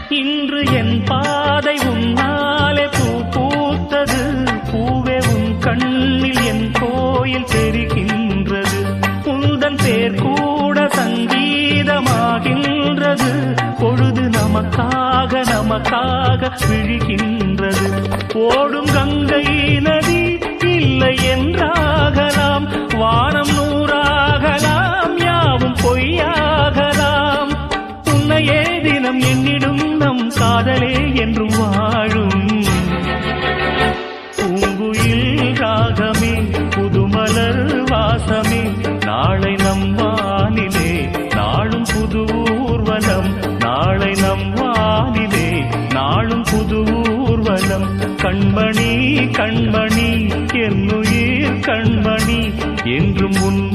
இன்று என் பாதை உன்னாலே பூ பூத்தது. பூவே உன் கண்ணில் என் கோயில் தெரிகின்றது. உந்தன் பேர் கூட சங்கீதமாகின்றது. பொழுது நமக்காக நமக்காக விழுகின்றது. ஓடும் கங்கை நதி இல்லை என்றாகலாம். வானம் நூறாகலாம், யாவும் பொய்யாகலாம். உன்னையே தினம் என்னிடும் நம் காதலே என்றும் வாழும். பூங்குயில் ராகமே, புதுமலர் வாசமே, நாளை நம் வானிலே நாளும் புது ஊர்வலம். நாளை நம் வானிலே நாளும் புது ஊர்வலம். கண்மணி கண்மணி என்னுயிர் கண்மணி என்றும் உன்